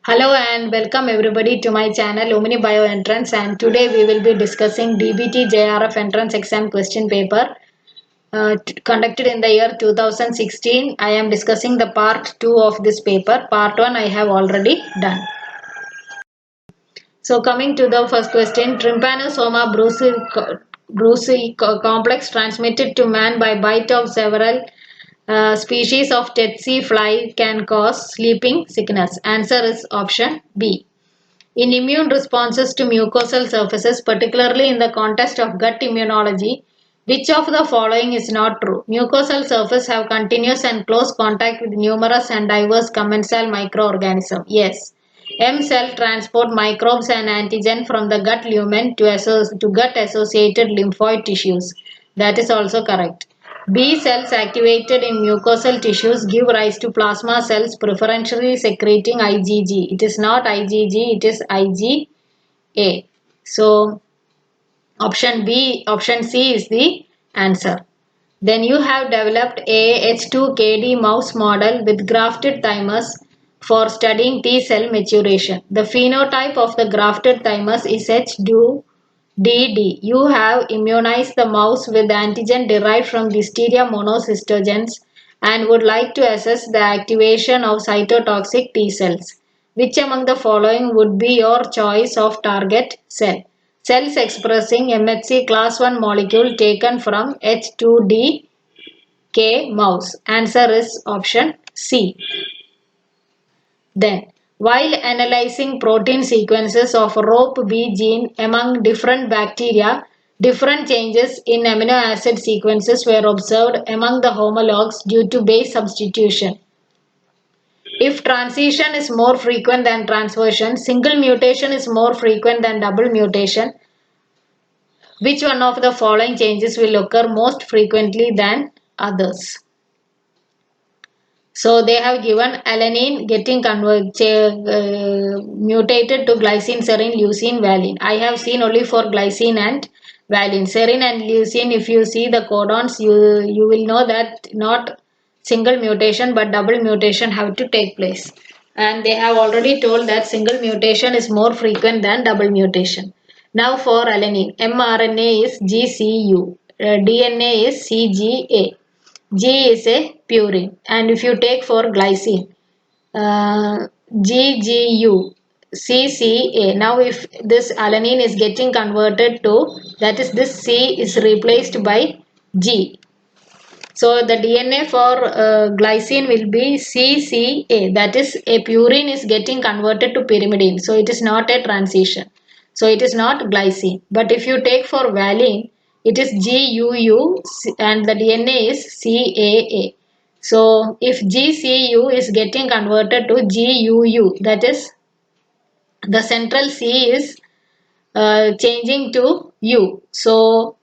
Hello and welcome everybody to my channel Omni Bio Entrance, and today we will be discussing DBT JRF entrance exam question paper conducted in the year 2016. I am discussing the part 2 of this paper. Part 1 I have already done. So coming to the first question, Trypanosoma brucei complex transmitted to man by bite of several species of tsetse fly can cause sleeping sickness. Answer is option B. In immune responses to mucosal surfaces, particularly in the context of gut immunology, which of the following is not true? Mucosal surfaces have continuous and close contact with numerous and diverse commensal microorganisms. Yes. M cell transport microbes and antigen from the gut lumen to gut associated lymphoid tissues. That is also correct. B cells activated in mucosal tissues give rise to plasma cells preferentially secreting IgG. It is not IgG, it is IgA. So option C is the answer. Then you have developed a H2KD mouse model with grafted thymus for studying T cell maturation. The phenotype of the grafted thymus is H2DD. You have immunized the mouse with antigen derived from Listeria monocytogenes and would like to assess the activation of cytotoxic T cells. Which among the following would be your choice of target cell? Cells expressing MHC class 1 molecule taken from H2D K mouse. Answer is option C. Then, while analyzing protein sequences of ROP-B gene among different bacteria, different changes in amino acid sequences were observed among the homologs due to base substitution. If transition is more frequent than transversion, single mutation is more frequent than double mutation, which one of the following changes will occur most frequently than others? So they have given alanine getting mutated to glycine, serine, leucine, valine. I have seen only for glycine and valine. Serine and leucine, if you see the codons, you will know that not single mutation but double mutation have to take place. And they have already told that single mutation is more frequent than double mutation. Now for alanine, mRNA is GCU, DNA is CGA. G is a purine, and if you take for glycine, GGU, CCA. Now if this alanine is getting converted to, that is this C is replaced by G. So the DNA for glycine will be CCA, that is a purine is getting converted to pyrimidine. So it is not a transition. So it is not glycine. But if you take for valine, it is GUU and the DNA is CAA. So if GCU is getting converted to GUU, that is the central C is changing to U. So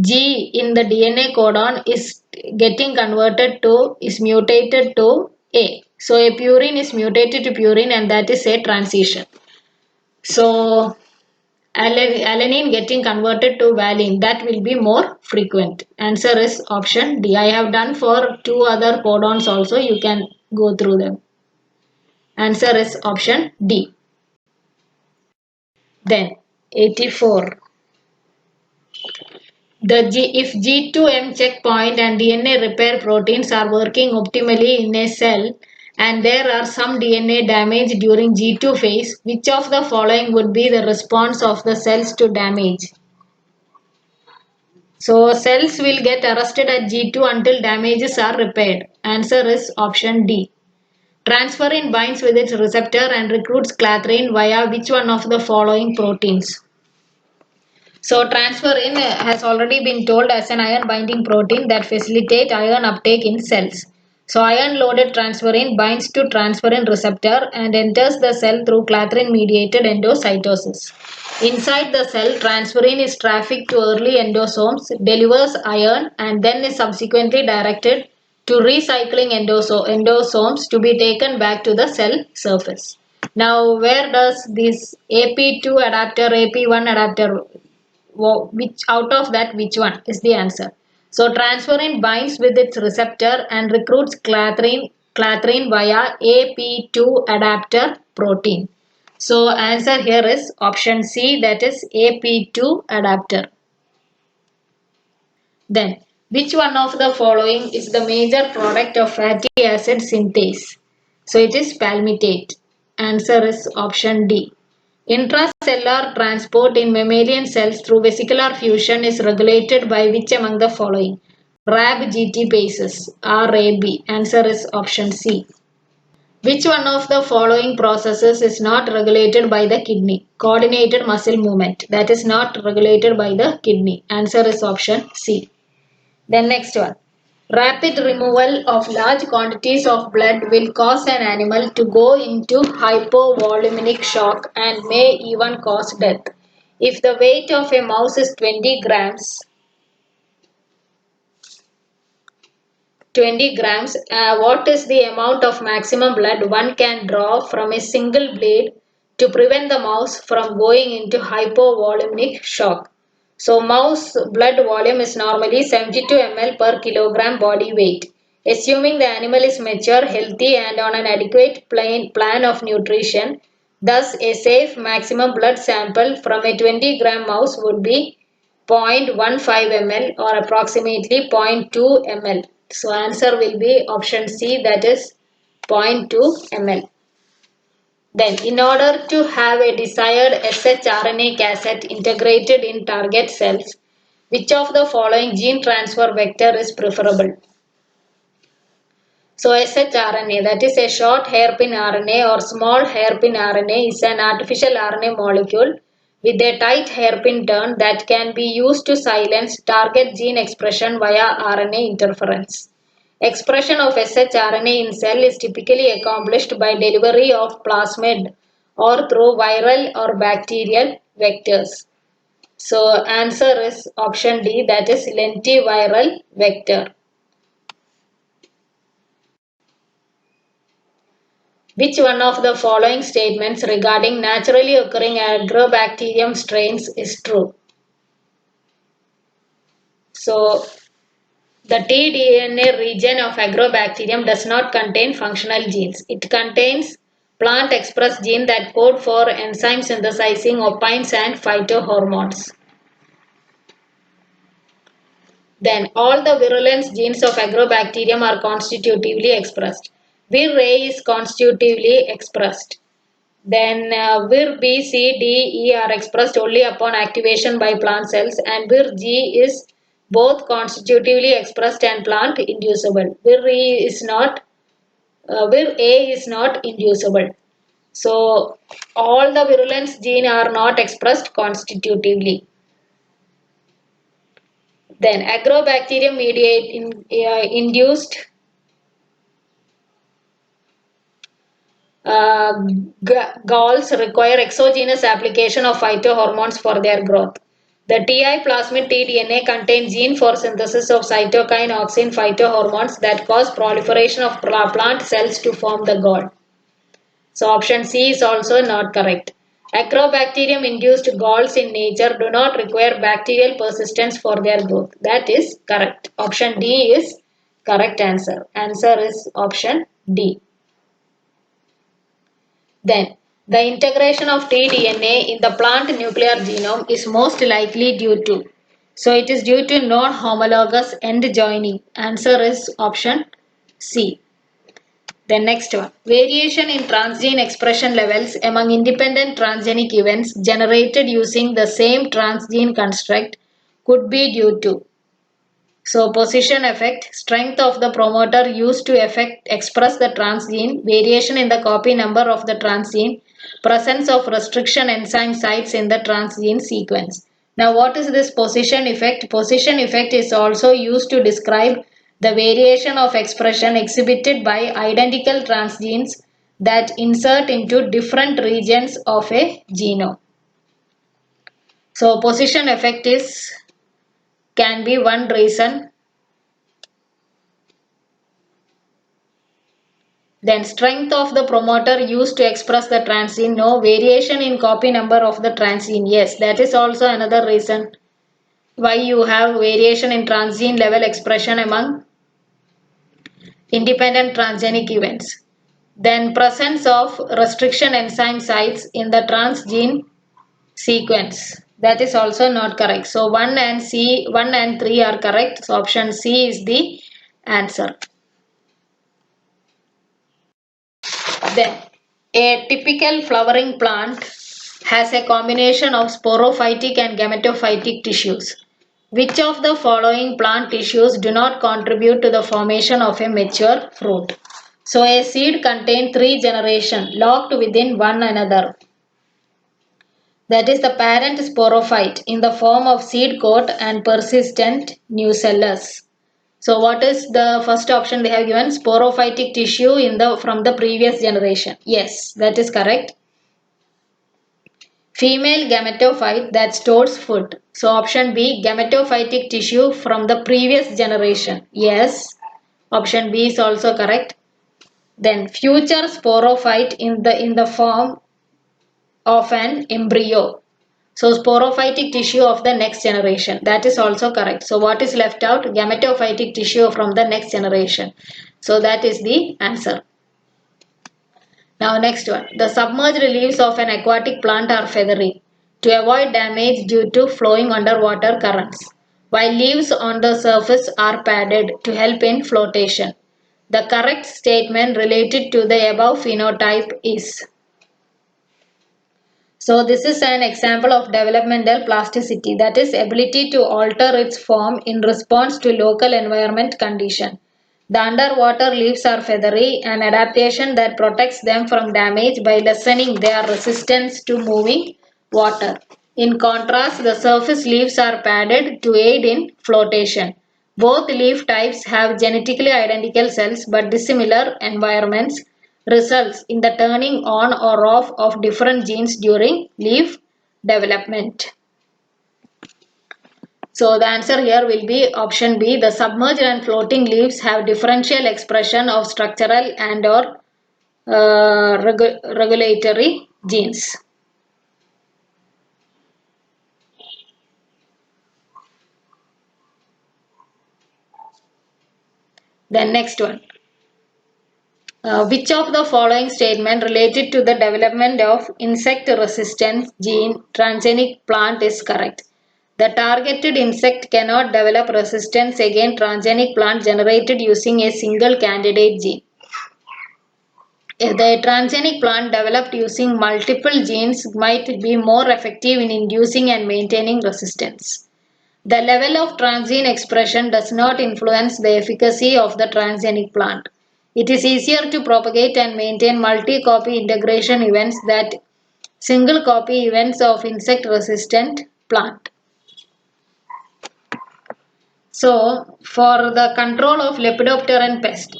G in the DNA codon is getting converted to, is mutated to A. So a purine is mutated to purine and that is a transition. So alanine getting converted to valine, that will be more frequent. Answer is option D. I have done for two other codons also, you can go through them. Answer is option D. Then 84. If G2M checkpoint and DNA repair proteins are working optimally in a cell and there are some DNA damage during G2 phase, which of the following would be the response of the cells to damage? So cells will get arrested at G2 until damages are repaired. Answer is option D. Transferrin binds with its receptor and recruits clathrin via which one of the following proteins? So transferrin has already been told as an iron binding protein that facilitate iron uptake in cells. So iron loaded transferrin binds to transferrin receptor and enters the cell through clathrin mediated endocytosis. Inside the cell, transferrin is trafficked to early endosomes, delivers iron and then is subsequently directed to recycling endosomes to be taken back to the cell surface. Now where does this AP2 adapter, AP1 adapter, which out of that which one is the answer? So transferrin binds with its receptor and recruits clathrin via AP2 adapter protein. So answer here is option C, that is AP2 adapter. Then, which one of the following is the major product of fatty acid synthase? So it is palmitate. Answer is option D. Intracellular transport in mammalian cells through vesicular fusion is regulated by which among the following? RAB-GT bases, RAB. Answer is option C. Which one of the following processes is not regulated by the kidney? Coordinated muscle movement. That is not regulated by the kidney. Answer is option C. Then next one. Rapid removal of large quantities of blood will cause an animal to go into hypovolemic shock and may even cause death. If the weight of a mouse is 20 grams, what is the amount of maximum blood one can draw from a single blade to prevent the mouse from going into hypovolemic shock? So mouse blood volume is normally 72 ml per kilogram body weight. Assuming the animal is mature, healthy and on an adequate plan of nutrition, thus a safe maximum blood sample from a 20-gram mouse would be 0.15 ml or approximately 0.2 ml. So answer will be option C, that is 0.2 ml. Then, in order to have a desired shRNA cassette integrated in target cells, which of the following gene transfer vector is preferable? So, shRNA, that is a short hairpin RNA or small hairpin RNA, is an artificial RNA molecule with a tight hairpin turn that can be used to silence target gene expression via RNA interference. Expression of shRNA in cell is typically accomplished by delivery of plasmid or through viral or bacterial vectors. So answer is option D, that is lentiviral vector. Which one of the following statements regarding naturally occurring agrobacterium strains is true? So the tDNA region of agrobacterium does not contain functional genes. It contains plant expressed genes that code for enzyme synthesizing opines and phytohormones. Then all the virulence genes of agrobacterium are constitutively expressed. Vir-A is constitutively expressed. Then Vir-B, C, D, E are expressed only upon activation by plant cells, and Vir-G is both constitutively expressed and plant inducible. Vir-A is not inducible. So all the virulence gene are not expressed constitutively. Then agrobacterium induced galls require exogenous application of phytohormones for their growth. The TI plasmid tDNA contains gene for synthesis of cytokine auxin phytohormones that cause proliferation of plant cells to form the gall. So option C is also not correct. Agrobacterium induced galls in nature do not require bacterial persistence for their growth. That is correct. Option D is correct answer. Answer is option D. Then, the integration of tDNA in the plant nuclear genome is most likely due to. So, it is due to non-homologous end joining. Answer is option C. Then next one. Variation in transgene expression levels among independent transgenic events generated using the same transgene construct could be due to. So position effect, strength of the promoter used to express the transgene, variation in the copy number of the transgene, presence of restriction enzyme sites in the transgene sequence. Now what is this position effect? Position effect is also used to describe the variation of expression exhibited by identical transgenes that insert into different regions of a genome. So position effect can be one reason. Then strength of the promoter used to express the transgene. No, variation in copy number of the transgene. Yes, that is also another reason why you have variation in transgene level expression among independent transgenic events. Then presence of restriction enzyme sites in the transgene sequence. That is also not correct. So 1 and 3 are correct. So option C is the answer. Then a typical flowering plant has a combination of sporophytic and gametophytic tissues. Which of the following plant tissues do not contribute to the formation of a mature fruit? So a seed contains 3 generations locked within one another. That is the parent sporophyte in the form of seed coat and persistent nucellus. So what is the first option they have given? Sporophytic tissue from the previous generation. Yes, that is correct. Female gametophyte that stores food. So option B, gametophytic tissue from the previous generation. Yes, option B is also correct. Then future sporophyte in the form of an embryo. So sporophytic tissue of the next generation. That is also correct. So what is left out? Gametophytic tissue from the next generation. So that is the answer. Now next one. The submerged leaves of an aquatic plant are feathery to avoid damage due to flowing underwater currents, while leaves on the surface are padded to help in flotation. The correct statement related to the above phenotype is. So this is an example of developmental plasticity, that is ability to alter its form in response to local environment condition. The underwater leaves are feathery, an adaptation that protects them from damage by lessening their resistance to moving water. In contrast, the surface leaves are padded to aid in flotation. Both leaf types have genetically identical cells but dissimilar environments, results in the turning on or off of different genes during leaf development. So the answer here will be option B. The submerged and floating leaves have differential expression of structural and or regulatory genes. Then next one. Which of the following statement related to the development of insect resistance gene transgenic plant is correct? The targeted insect cannot develop resistance against transgenic plant generated using a single candidate gene. The transgenic plant developed using multiple genes might be more effective in inducing and maintaining resistance. The level of transgene expression does not influence the efficacy of the transgenic plant. It is easier to propagate and maintain multi-copy integration events than single copy events of insect-resistant plant. So, for the control of Lepidopteran pest,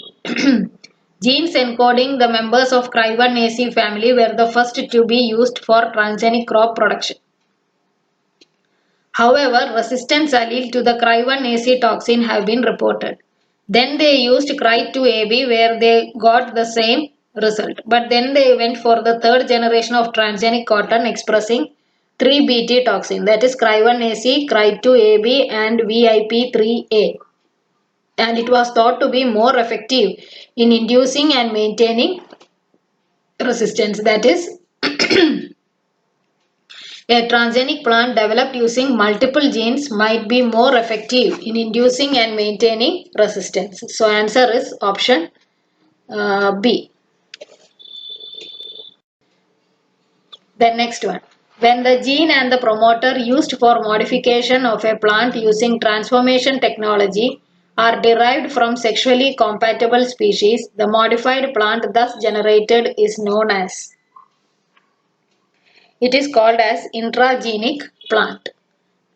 genes encoding the members of Crybernaceae family were the first to be used for transgenic crop production. However, resistance allele to the Crybernaceae toxin have been reported. Then they used Cry2AB where they got the same result. But then they went for the third generation of transgenic cotton expressing 3-BT toxin, that is Crybernaceae, Cry2AB and VIP3A. And it was thought to be more effective in inducing and maintaining resistance. That is, a transgenic plant developed using multiple genes might be more effective in inducing and maintaining resistance. So answer is option B. The next one. When the gene and the promoter used for modification of a plant using transformation technology are derived from sexually compatible species, the modified plant thus generated is known as. It is called as intragenic plant.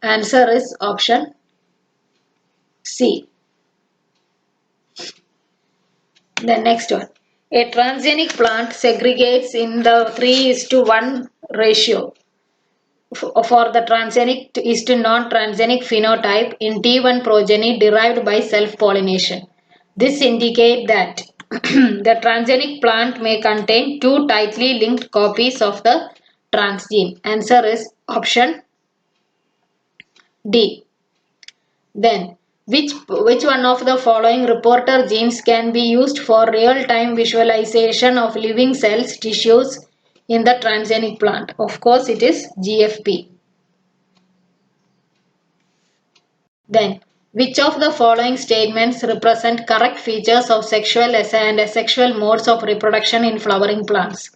Answer is option C. The next one. A transgenic plant segregates in the 3:1 ratio for the transgenic is to non-transgenic phenotype in T1 progeny derived by self-pollination. This indicates that the transgenic plant may contain two tightly linked copies of the transgene. Answer is option D. Then, Which one of the following reporter genes can be used for real-time visualization of living cells, tissues in the transgenic plant? Of course, it is GFP. Then, which of the following statements represent correct features of sexual and asexual modes of reproduction in flowering plants?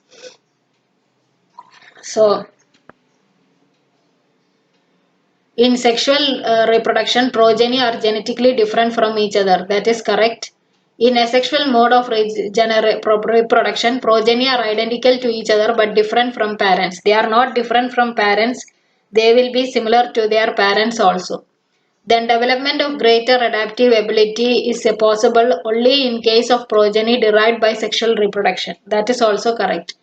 So, in sexual reproduction, progeny are genetically different from each other. That is correct. In asexual mode of reproduction, progeny are identical to each other but different from parents. They are not different from parents. They will be similar to their parents also. Then development of greater adaptive ability is possible only in case of progeny derived by sexual reproduction. That is also correct.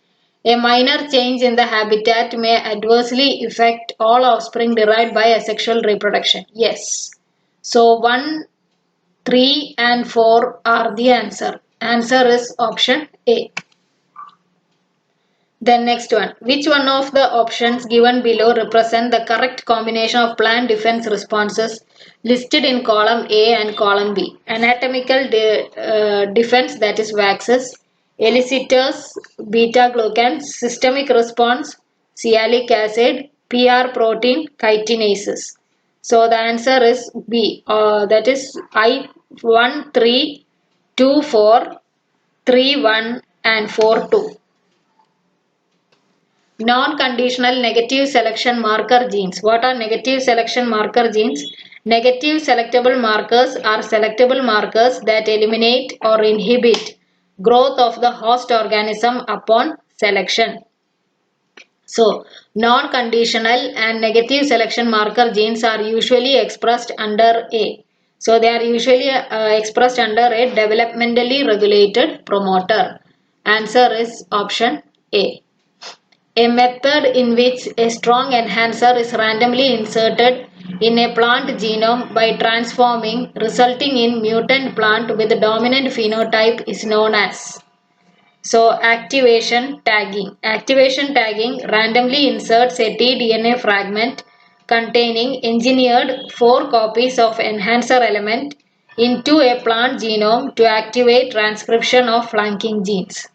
A minor change in the habitat may adversely affect all offspring derived by asexual reproduction. Yes. So 1, 3 and 4 are the answer. Answer is option A. Then next one. Which one of the options given below represent the correct combination of plant defense responses listed in column A and column B? Anatomical defense, that is waxes, elicitors, beta-glucans, systemic response, sialic acid, PR protein, chitinases. So the answer is B. That is I1, 3, 2, 4, 3, 1 and 4, 2. Non-conditional negative selection marker genes. What are negative selection marker genes? Negative selectable markers are selectable markers that eliminate or inhibit growth of the host organism upon selection. So, non-conditional and negative selection marker genes are usually expressed under A. So, they are usually expressed under a developmentally regulated promoter. Answer is option A. A method in which a strong enhancer is randomly inserted in a plant genome by transforming, resulting in mutant plant with dominant phenotype is known as. So, activation tagging. Activation tagging randomly inserts a tDNA fragment containing engineered 4 copies of enhancer element into a plant genome to activate transcription of flanking genes.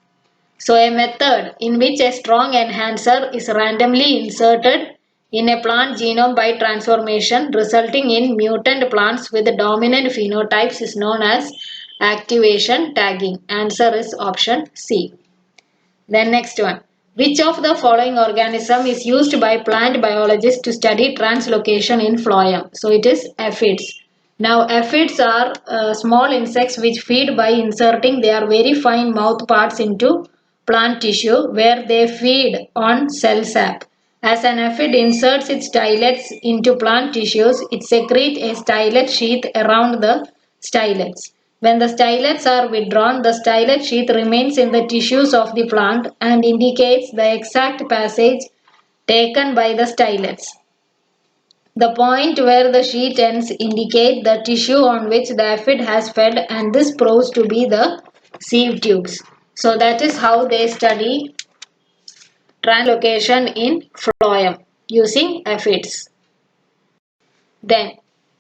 So, a method in which a strong enhancer is randomly inserted in a plant genome by transformation resulting in mutant plants with dominant phenotypes is known as activation tagging. Answer is option C. Then next one. Which of the following organism is used by plant biologists to study translocation in phloem? So, it is aphids. Now, aphids are small insects which feed by inserting their very fine mouth parts into plant tissue where they feed on cell sap. As an aphid inserts its stylets into plant tissues, it secretes a stylet sheath around the stylets. When the stylets are withdrawn, the stylet sheath remains in the tissues of the plant and indicates the exact passage taken by the stylets. The point where the sheath ends indicates the tissue on which the aphid has fed, and this proves to be the sieve tubes. So that is how they study translocation in phloem using aphids. Then,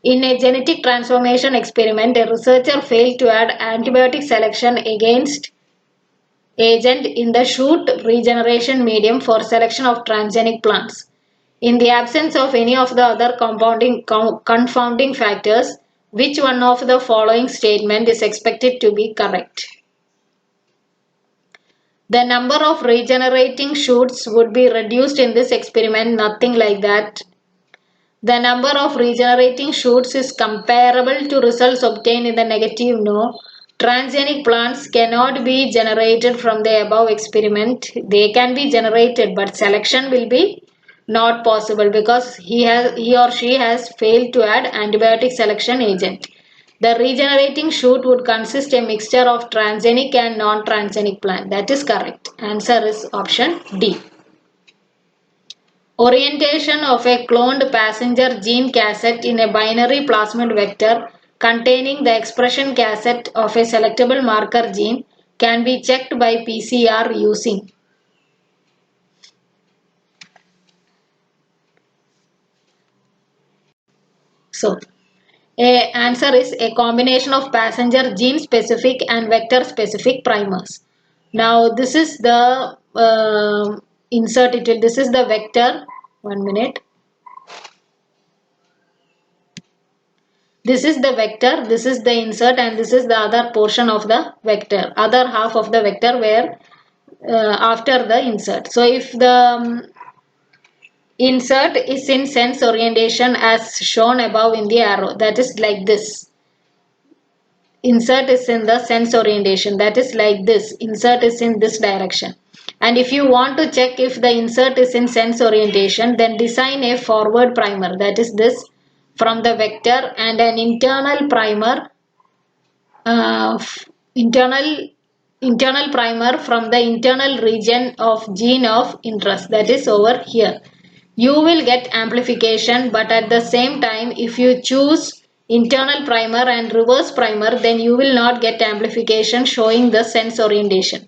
in a genetic transformation experiment, a researcher failed to add antibiotic selection agent in the shoot regeneration medium for selection of transgenic plants. In the absence of any of the other confounding factors, which one of the following statement is expected to be correct? The number of regenerating shoots would be reduced in this experiment, nothing like that. The number of regenerating shoots is comparable to results obtained in the negative. No. Transgenic plants cannot be generated from the above experiment. They can be generated, but selection will be not possible because he or she has failed to add antibiotic selection agent. The regenerating shoot would consist a mixture of transgenic and non-transgenic plant. That is correct. Answer is option D. Orientation of a cloned passenger gene cassette in a binary plasmid vector containing the expression cassette of a selectable marker gene can be checked by PCR using. So, Answer is a combination of passenger gene specific and vector specific primers. Now this is the insert it will, this is the vector. 1 minute. This is the vector, this is the insert, and this is the other portion of the vector, other half of the vector where after the insert. So if the insert is in sense orientation as shown above in the arrow, that is like this. Insert is in the sense orientation, that is like this. Insert is in this direction. And if you want to check if the insert is in sense orientation, then design a forward primer, that is this, from the vector, and an internal primer, internal primer from the internal region of gene of interest, that is over here. You will get amplification, but at the same time, if you choose internal primer and reverse primer, then you will not get amplification showing the sense orientation.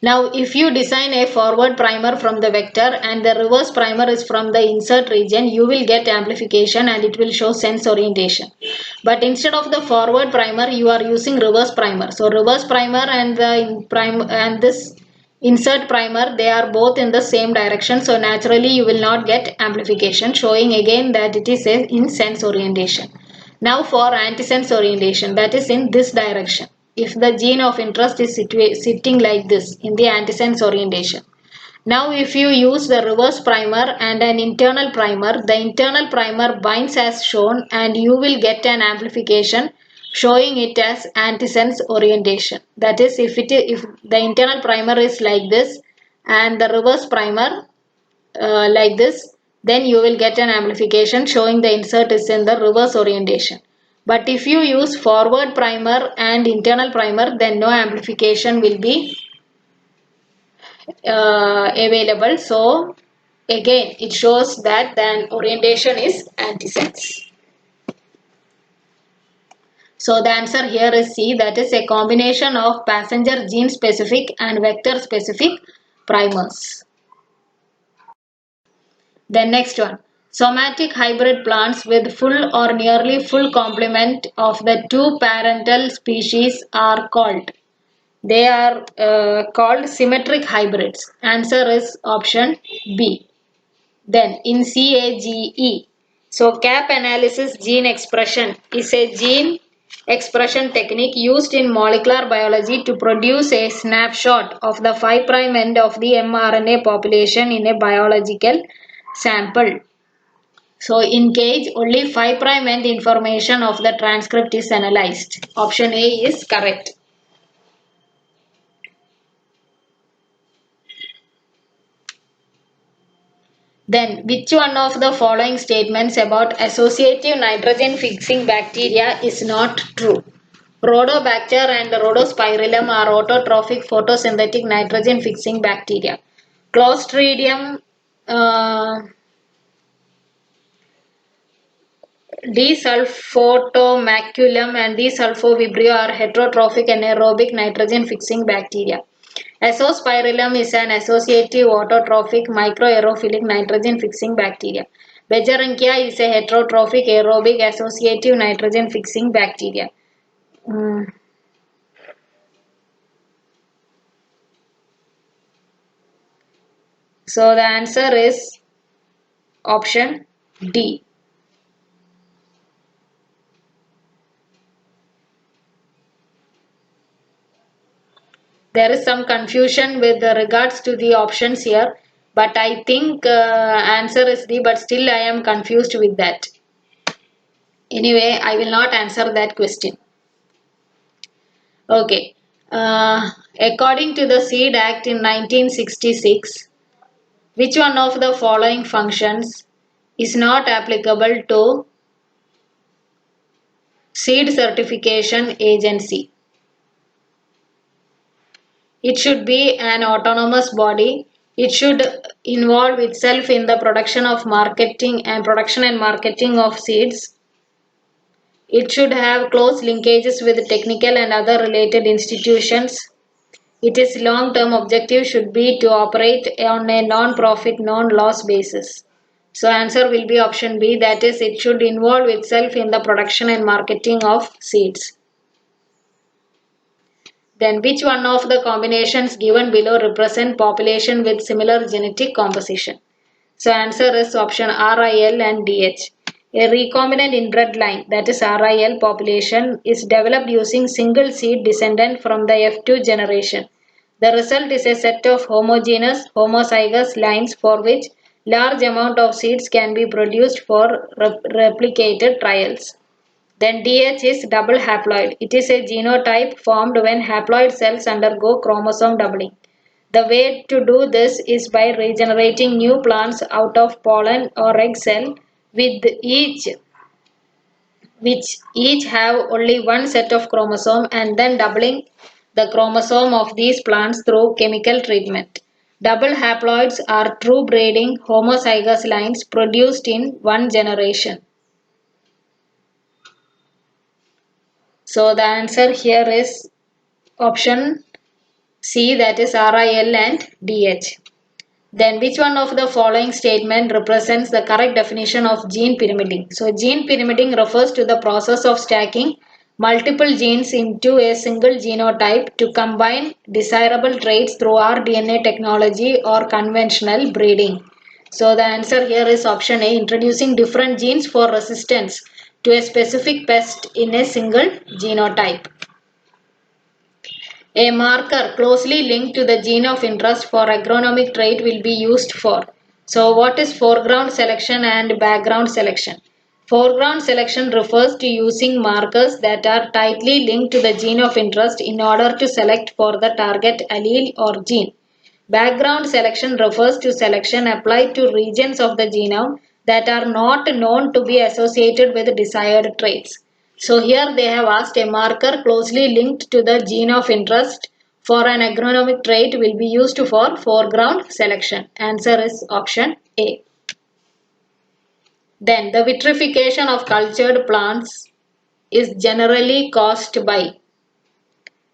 Now if you design a forward primer from the vector and the reverse primer is from the insert region, you will get amplification and it will show sense orientation. But instead of the forward primer, you are using reverse primer. So reverse primer and this insert primer, they are both in the same direction. So naturally you will not get amplification, showing again that it is in sense orientation. Now for antisense orientation, that is in this direction. If the gene of interest is sitting like this in the antisense orientation. Now if you use the reverse primer and an internal primer, the internal primer binds as shown and you will get an amplification showing it as antisense orientation. That is, if the internal primer is like this and the reverse primer like this, then you will get an amplification showing the insert is in the reverse orientation. But if you use forward primer and internal primer, then no amplification will be available. So again it shows that the orientation is antisense. So the answer here is C, that is a combination of passenger gene specific and vector specific primers. Then next one. Somatic hybrid plants with full or nearly full complement of the two parental species are called. They are called symmetric hybrids. Answer is option B. Then in CAGE. So cap analysis gene expression is a gene expression technique used in molecular biology to produce a snapshot of the 5' end of the mRNA population in a biological sample. So in CAGE, only 5' end information of the transcript is analyzed. Option A is correct. Then, which one of the following statements about associative nitrogen fixing bacteria is not true? Rhodobacter and Rhodospirillum are autotrophic photosynthetic nitrogen fixing bacteria. Clostridium D-sulfotomaculum and D-sulfovibrio are heterotrophic anaerobic nitrogen fixing bacteria. Azospirillum is an associative autotrophic microaerophilic nitrogen fixing bacteria. Beijeringia is a heterotrophic aerobic associative nitrogen fixing bacteria. So the answer is option D. There is some confusion with regards to the options here, but I think answer is D, but still I am confused with that. Anyway, I will not answer that question. Okay. According to the Seed Act in 1966, which one of the following functions is not applicable to seed certification agency? It should be an autonomous body. It should involve itself in the production and marketing of seeds. It should have close linkages with technical and other related institutions. Its long-term objective should be to operate on a non-profit, non-loss basis. So answer will be option B, that is it should involve itself in the production and marketing of seeds. Then which one of the combinations given below represent population with similar genetic composition? So answer is option RIL and DH. A recombinant inbred line, that is RIL population, is developed using single seed descendant from the F2 generation. The result is a set of homogeneous homozygous lines for which large amount of seeds can be produced for replicated trials. Then DH is double haploid. It is a genotype formed when haploid cells undergo chromosome doubling. The way to do this is by regenerating new plants out of pollen or egg cell with which each have only one set of chromosome, and then doubling the chromosome of these plants through chemical treatment. Double haploids are true breeding homozygous lines produced in one generation. So the answer here is option C, that is RIL and DH. Then which one of the following statement represents the correct definition of gene pyramiding? So gene pyramiding refers to the process of stacking multiple genes into a single genotype to combine desirable traits through rDNA technology or conventional breeding. So the answer here is option A, introducing different genes for resistance to a specific pest in a single genotype. A marker closely linked to the gene of interest for agronomic trait will be used for. So what is foreground selection and background selection? Foreground selection refers to using markers that are tightly linked to the gene of interest in order to select for the target allele or gene. Background selection refers to selection applied to regions of the genome that are not known to be associated with desired traits. So here they have asked a marker closely linked to the gene of interest for an agronomic trait will be used for foreground selection. Answer is option A. Then the vitrification of cultured plants is generally caused by.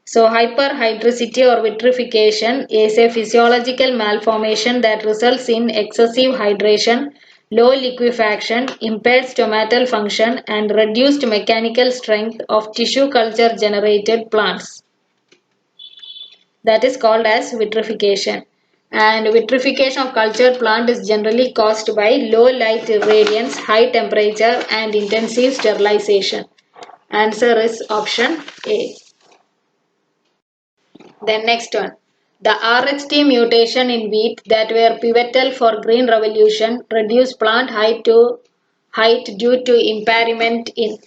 So hyperhidricity or vitrification is a physiological malformation that results in excessive hydration, low liquefaction, impaired stomatal function, and reduced mechanical strength of tissue culture generated plants. That is called as vitrification. And vitrification of cultured plant is generally caused by low light irradiance, high temperature, and intensive sterilization. Answer is option A. Then next one. The RHT mutation in wheat that were pivotal for green revolution reduced plant height due to impairment in.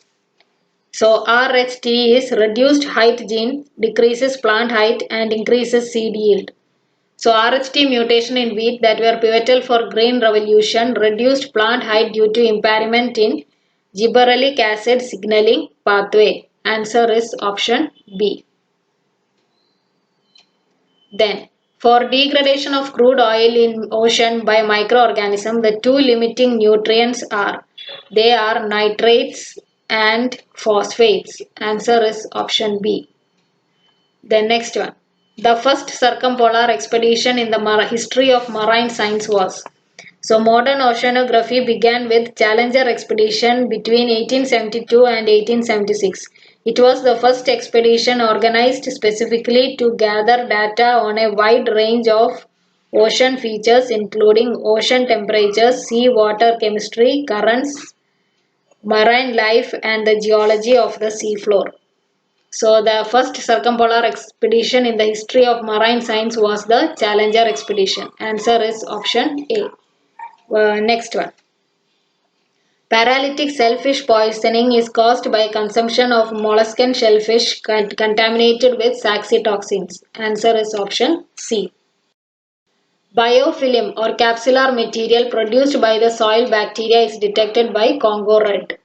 So RHT is reduced height gene, decreases plant height and increases seed yield. So RHT mutation in wheat that were pivotal for green revolution reduced plant height due to impairment in gibberellic acid signaling pathway. Answer is option B. Then, for degradation of crude oil in ocean by microorganisms, the two limiting nutrients are, they are nitrates and phosphates. Answer is option B. Then next one. The first circumpolar expedition in the history of marine science was. So modern oceanography began with Challenger expedition between 1872 and 1876. It was the first expedition organized specifically to gather data on a wide range of ocean features including ocean temperatures, sea water chemistry, currents, marine life and the geology of the seafloor. So the first circumpolar expedition in the history of marine science was the Challenger expedition. Answer is option A. Next one. Paralytic shellfish poisoning is caused by consumption of molluscan shellfish contaminated with saxitoxins. Answer is option C. Biofilm or capsular material produced by the soil bacteria is detected by Congo red.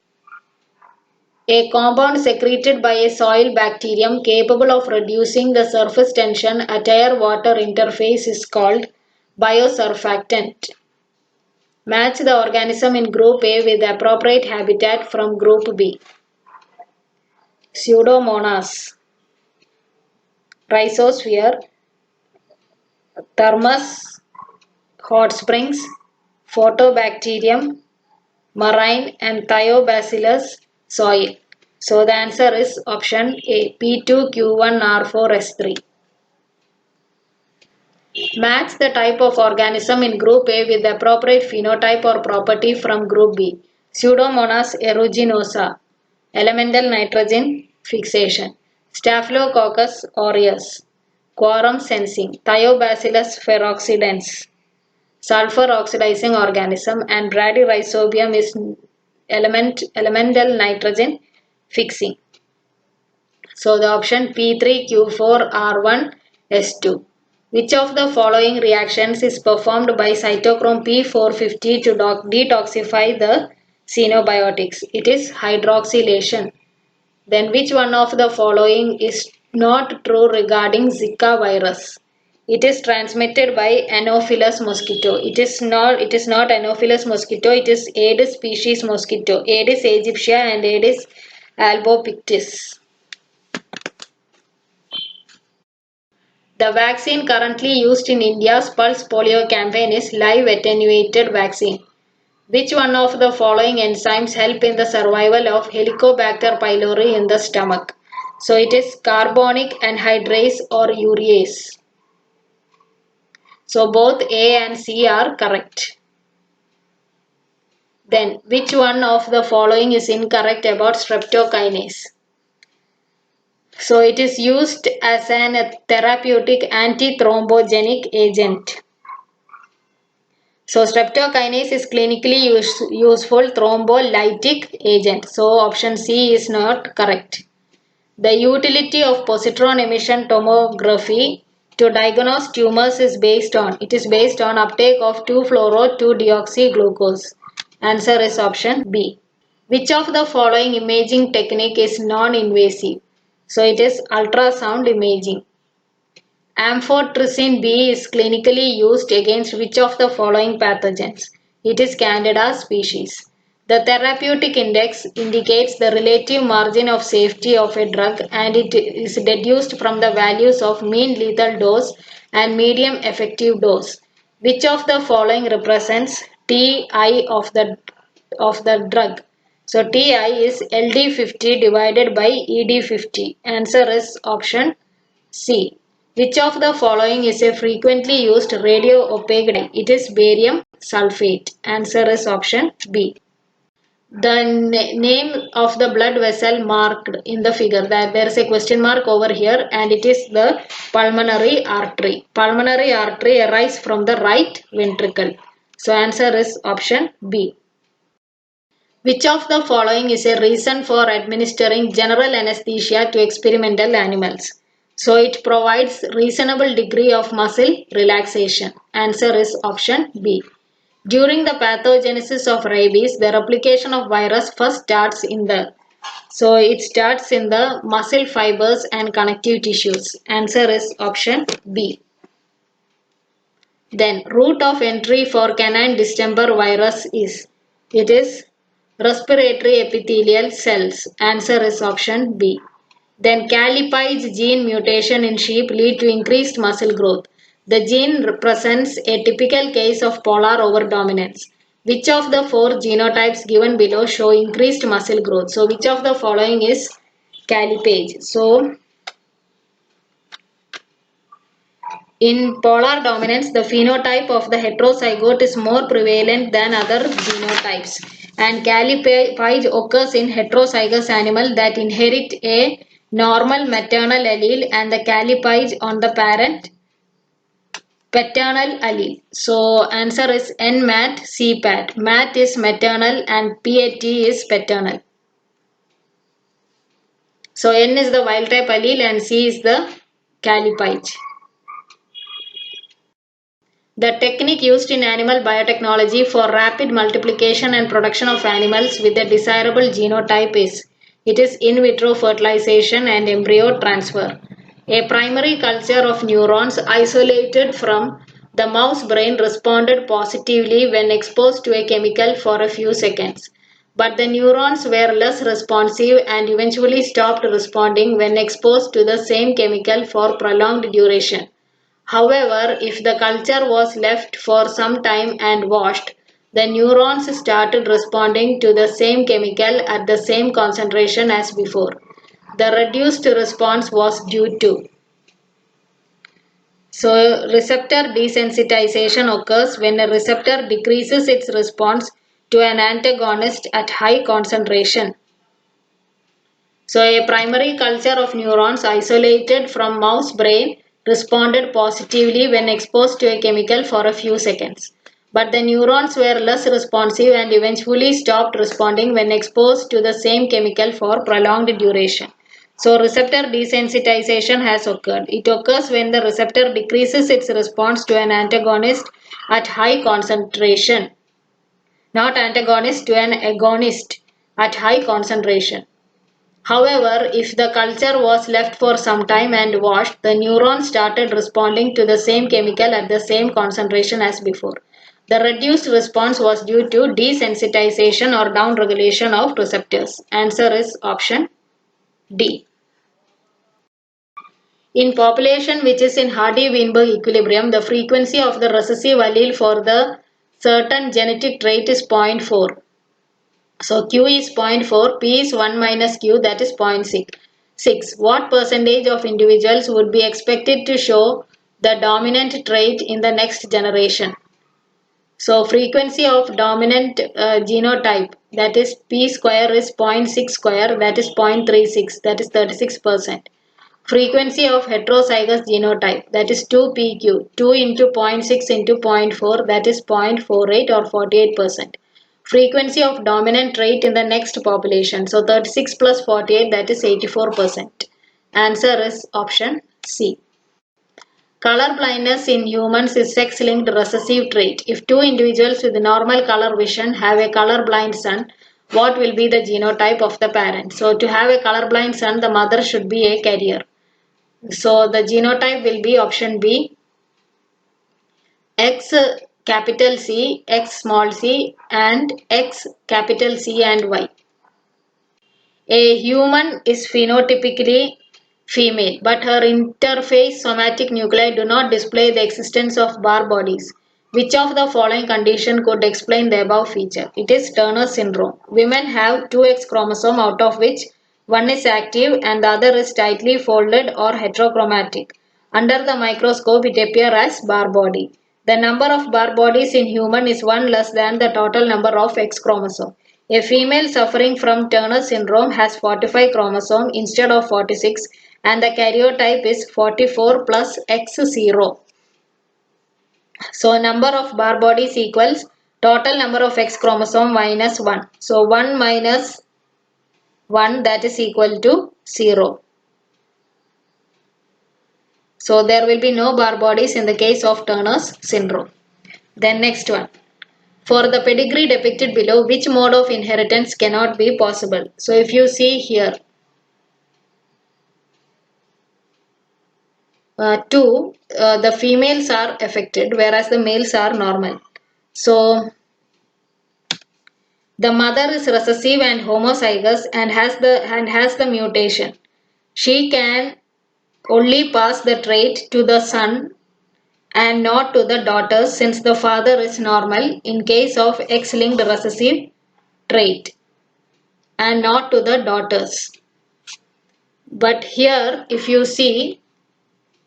A compound secreted by a soil bacterium capable of reducing the surface tension at air-water interface is called biosurfactant. Match the organism in group A with appropriate habitat from group B. Pseudomonas, rhizosphere, thermos, hot springs, Photobacterium, marine and thiobacillus soil. So the answer is option A, P2Q1R4S3. Match the type of organism in group A with the appropriate phenotype or property from group B. Pseudomonas aeruginosa, elemental nitrogen fixation. Staphylococcus aureus, quorum sensing. Thiobacillus ferroxidens, sulfur oxidizing organism, and bradyrhizobium is elemental nitrogen fixing. So the option P3Q4R1S2. Which of the following reactions is performed by cytochrome P450 to detoxify the xenobiotics? It is hydroxylation. Then which one of the following is not true regarding Zika virus? It is transmitted by Anopheles mosquito. It is not Anopheles mosquito. It is Aedes species mosquito. Aedes aegyptia and Aedes albopictus. The vaccine currently used in India's Pulse Polio campaign is live attenuated vaccine. Which one of the following enzymes help in the survival of Helicobacter pylori in the stomach? So it is carbonic anhydrase or urease. So both A and C are correct. Then which one of the following is incorrect about streptokinase? So it is used as an therapeutic antithrombogenic agent. So streptokinase is clinically useful thrombolytic agent. So option C is not correct. The utility of positron emission tomography to diagnose tumors is based on uptake of 2-fluoro-2-deoxyglucose. Answer is option B. Which of the following imaging technique is non-invasive? So it is ultrasound imaging. Amphotericin B is clinically used against which of the following pathogens? It is Candida species. The therapeutic index indicates the relative margin of safety of a drug and it is deduced from the values of mean lethal dose and medium effective dose. Which of the following represents TI of the drug? So TI is LD50 divided by ED50. Answer is option C. Which of the following is a frequently used radio-opaque dye? It is barium sulfate. Answer is option B. The name of the blood vessel marked in the figure, that there is a question mark over here and it is the pulmonary artery. Pulmonary artery arises from the right ventricle. So answer is option B. Which of the following is a reason for administering general anesthesia to experimental animals? So it provides reasonable degree of muscle relaxation. Answer is option B. During the pathogenesis of rabies, the replication of virus first starts in the muscle fibers and connective tissues. Answer is option B. Then route of entry for canine distemper virus is respiratory epithelial cells. Answer is option B. Then callipyge gene mutation in sheep lead to increased muscle growth. The gene represents a typical case of polar overdominance. Which of the 4 genotypes given below show increased muscle growth? So which of the following is callipyge? So in polar dominance, the phenotype of the heterozygote is more prevalent than other genotypes. And callipyge occurs in heterozygous animals that inherit a normal maternal allele and the callipyge on the parent paternal allele. So answer is NMAT, CPAT. MAT is maternal and PAT is paternal. So N is the wild type allele and C is the callipyge. The technique used in animal biotechnology for rapid multiplication and production of animals with a desirable genotype is in vitro fertilization and embryo transfer. A primary culture of neurons isolated from the mouse brain responded positively when exposed to a chemical for a few seconds. But the neurons were less responsive and eventually stopped responding when exposed to the same chemical for prolonged duration. However, if the culture was left for some time and washed, the neurons started responding to the same chemical at the same concentration as before. The reduced response was due to. So, receptor desensitization occurs when a receptor decreases its response to an antagonist at high concentration. So, a primary culture of neurons isolated from mouse brain responded positively when exposed to a chemical for a few seconds. But the neurons were less responsive and eventually stopped responding when exposed to the same chemical for prolonged duration. So, receptor desensitization has occurred. It occurs when the receptor decreases its response to an antagonist at high concentration, not antagonist to an agonist at high concentration. However, if the culture was left for some time and washed, the neurons started responding to the same chemical at the same concentration as before. The reduced response was due to desensitization or downregulation of receptors. Answer is option D. In population which is in Hardy-Weinberg equilibrium, the frequency of the recessive allele for the certain genetic trait is 0.4. So Q is 0.4, P is 1 minus Q, that is 0.6. What percentage of individuals would be expected to show the dominant trait in the next generation? So frequency of dominant genotype, that is P square, is 0.6 square, that is 0.36, that is 36%. Frequency of heterozygous genotype, that is 2PQ, 2 into 0.6 into 0.4, that is 0.48 or 48%. Frequency of dominant trait in the next population, so 36 plus 48, that is 84%. Answer is option C. Color blindness in humans is sex-linked recessive trait. If two individuals with normal color vision have a color-blind son, what will be the genotype of the parent? So to have a color-blind son, the mother should be a carrier. So the genotype will be option B, X capital C, X small c, and X capital C and Y. A human is phenotypically female, but her interface somatic nuclei do not display the existence of Barr bodies. Which of the following condition could explain the above feature? It is Turner syndrome. Women have 2X chromosome, out of which one is active and the other is tightly folded or heterochromatic. Under the microscope, it appears as Barr body. The number of Barr bodies in human is 1 less than the total number of X chromosome. A female suffering from Turner syndrome has 45 chromosomes instead of 46 and the karyotype is 44 plus X0. So number of Barr bodies equals total number of X chromosome minus 1. So 1 minus 1, that is equal to 0. So there will be no Barr bodies in the case of Turner's syndrome. Then next one. For the pedigree depicted below, which mode of inheritance cannot be possible? So if you see here, 2, the females are affected whereas the males are normal. So the mother is recessive and homozygous and has the mutation. She can only pass the trait to the son and not to the daughters since the father is normal in case of X-linked recessive trait and not to the daughters. But here if you see,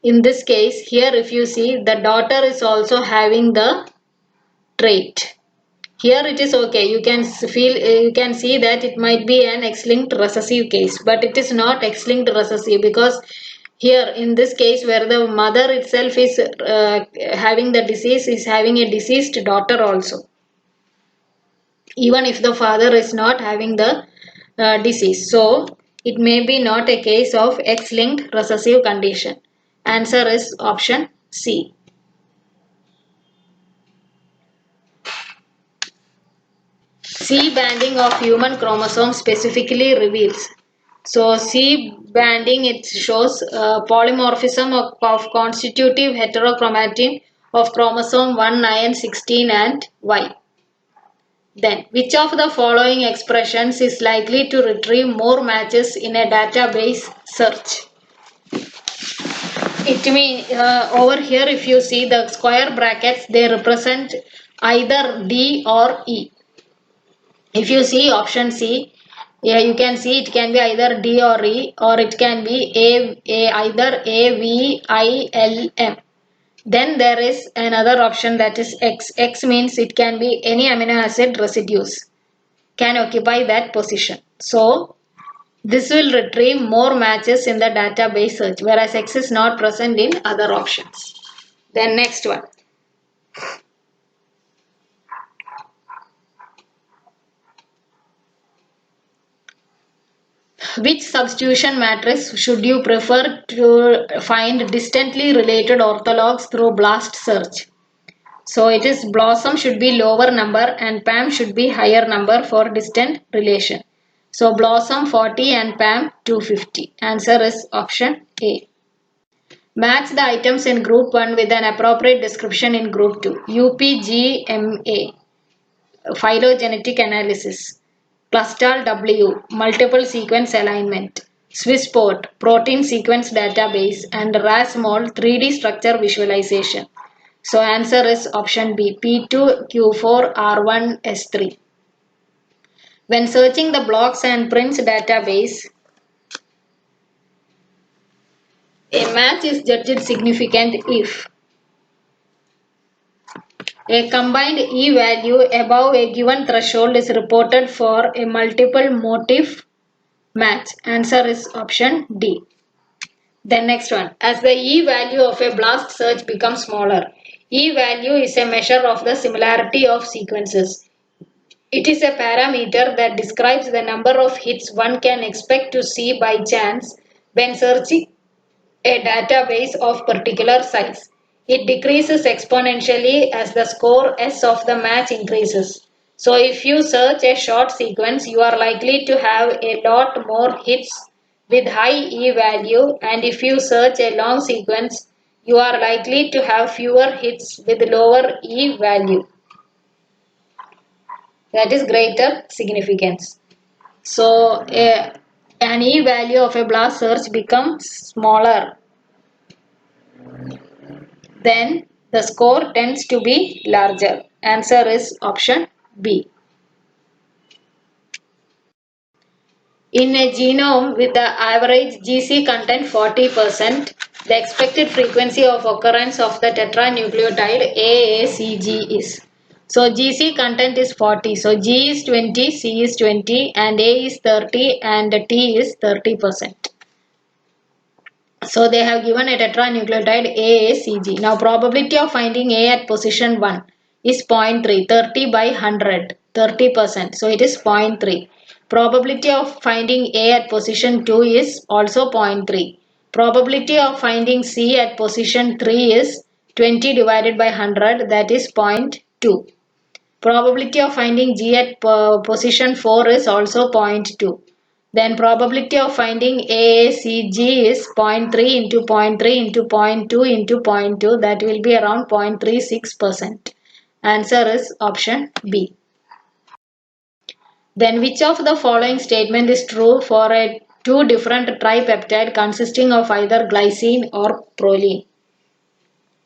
in this case here if you see, the daughter is also having the trait. Here it is okay, you can see that it might be an X-linked recessive case, but it is not X-linked recessive because here in this case where the mother itself is having the disease, is having a deceased daughter also, even if the father is not having the disease. So it may be not a case of X-linked recessive condition. Answer is option C. C banding of human chromosome specifically reveals. So C banding, it shows polymorphism of constitutive heterochromatin of chromosome 1, 9, 16 and Y. Then which of the following expressions is likely to retrieve more matches in a database search? It means over here if you see the square brackets, they represent either D or E. If you see option C, yeah, you can see it can be either D or E, or it can be either A, V, I, L, M. Then there is another option, that is X. X means it can be any amino acid residues can occupy that position. So this will retrieve more matches in the database search, whereas X is not present in other options. Then next one. Which substitution matrix should you prefer to find distantly related orthologs through BLAST search? So it is BLOSSOM should be lower number and PAM should be higher number for distant relation. So BLOSSOM 40 and PAM 250. Answer is option A. Match the items in group 1 with an appropriate description in group 2. UPGMA, phylogenetic analysis. Clustal W, multiple sequence alignment. Swissport, protein sequence database, and RASMOL 3D structure visualization. So answer is option B, P2, Q4, R1, S3. When searching the blocks and prints database, a match is judged significant if a combined E value above a given threshold is reported for a multiple motif match. Answer is option D. Then next one. As the E value of a BLAST search becomes smaller, E value is a measure of the similarity of sequences. It is a parameter that describes the number of hits one can expect to see by chance when searching a database of particular size. It decreases exponentially as the score S of the match increases. So if you search a short sequence, you are likely to have a lot more hits with high E value, and if you search a long sequence, you are likely to have fewer hits with lower E value. That is greater significance. So an E value of a BLAST search becomes smaller, then the score tends to be larger. Answer is option B. In a genome with the average GC content 40%, the expected frequency of occurrence of the tetranucleotide AACG is. So GC content is 40. So G is 20, C is 20, and A is 30, and T is 30%. So they have given a tetranucleotide AACG. Now probability of finding A at position 1 is 0.3, 30 by 100, 30%. So it is 0.3. Probability of finding A at position 2 is also 0.3. Probability of finding C at position 3 is 20 divided by 100, that is 0.2. Probability of finding G at position 4 is also 0.2. Then probability of finding AACG is 0.3 into 0.3 into 0.2 into 0.2, that will be around 0.36%. Answer is option B. Then which of the following statement is true for a two different tripeptide consisting of either glycine or proline?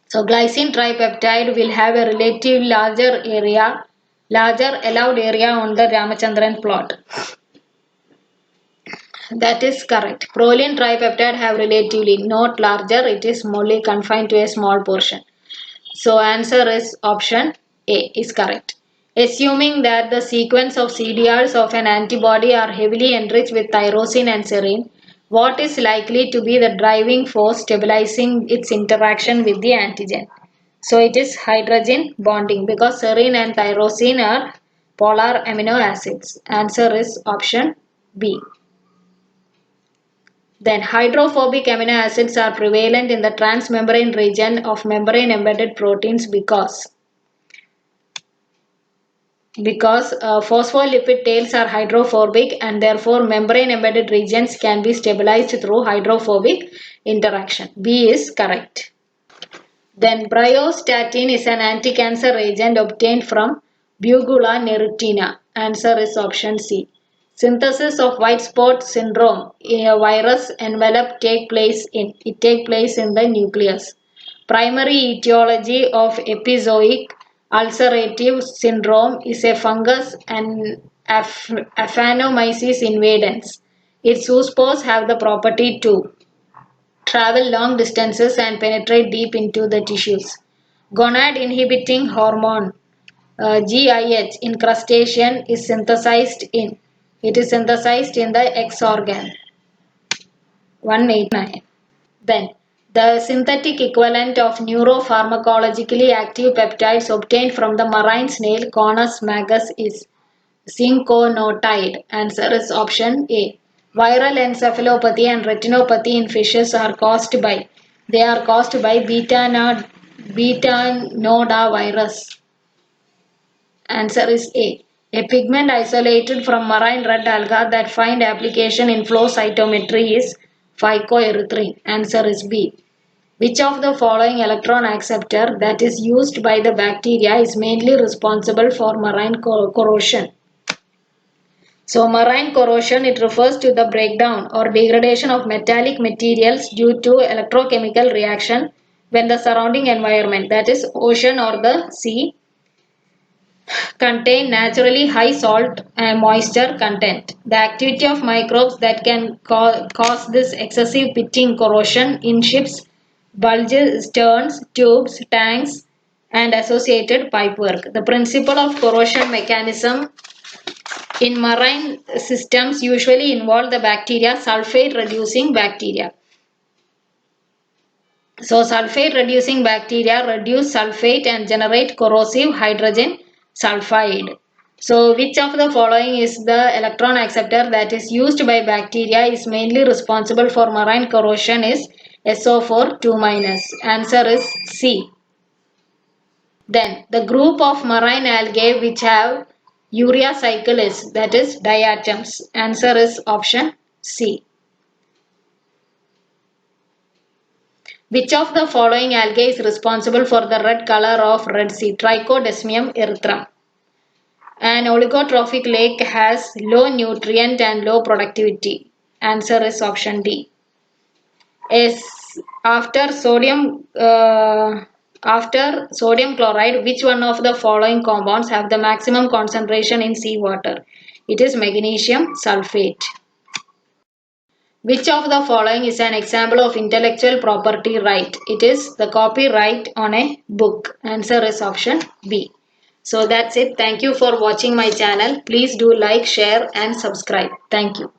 So glycine tripeptide will have a relatively larger allowed area on the Ramachandran plot. That is correct. Proline tripeptide have relatively not larger, it is only confined to a small portion. So answer is option A is correct. Assuming that the sequence of CDRs of an antibody are heavily enriched with tyrosine and serine, what is likely to be the driving force stabilizing its interaction with the antigen? So it is hydrogen bonding, because serine and tyrosine are polar amino acids. Answer is option B. Then hydrophobic amino acids are prevalent in the transmembrane region of membrane embedded proteins because phospholipid tails are hydrophobic, and therefore membrane embedded regions can be stabilized through hydrophobic interaction. B is correct. Then bryostatin is an anti-cancer agent obtained from Bugula nerutina. Answer is option C. Synthesis of white spot syndrome, a virus envelope take place in the nucleus. Primary etiology of epizoic ulcerative syndrome is a fungus and Aphanomyces invadens. Its zoospores have the property to travel long distances and penetrate deep into the tissues. Gonad inhibiting hormone GIH in crustacean is synthesized in the X organ 189. Then the synthetic equivalent of neuropharmacologically active peptides obtained from the marine snail Conus magus is zinconotide. Answer is option A. Viral encephalopathy and retinopathy in fishes are caused by beta virus. Answer is A. A pigment isolated from marine red alga that find application in flow cytometry is phycoerythrin. Answer is B. Which of the following electron acceptor that is used by the bacteria is mainly responsible for marine corrosion? So marine corrosion, it refers to the breakdown or degradation of metallic materials due to electrochemical reaction when the surrounding environment, that is ocean or the sea, contain naturally high salt and moisture content. The activity of microbes that can cause this excessive pitting corrosion in ships, bulges, sterns, tubes, tanks, and associated pipework. The principle of corrosion mechanism in marine systems usually involve the bacteria sulfate reducing bacteria. So sulfate reducing bacteria reduce sulfate and generate corrosive hydrogen sulfide. So which of the following is the electron acceptor that is used by bacteria is mainly responsible for marine corrosion is SO4 2-. Answer is C. Then the group of marine algae which have urea cycle is, that is diatoms. Answer is option C. Which of the following algae is responsible for the red color of Red Sea? Trichodesmium erythrum. An oligotrophic lake has low nutrient and low productivity. Answer is option D. After sodium chloride, which one of the following compounds have the maximum concentration in seawater? It is magnesium sulfate. Which of the following is an example of intellectual property right? It is the copyright on a book. Answer is option B. So that's it. Thank you for watching my channel. Please do like, share and subscribe. Thank you.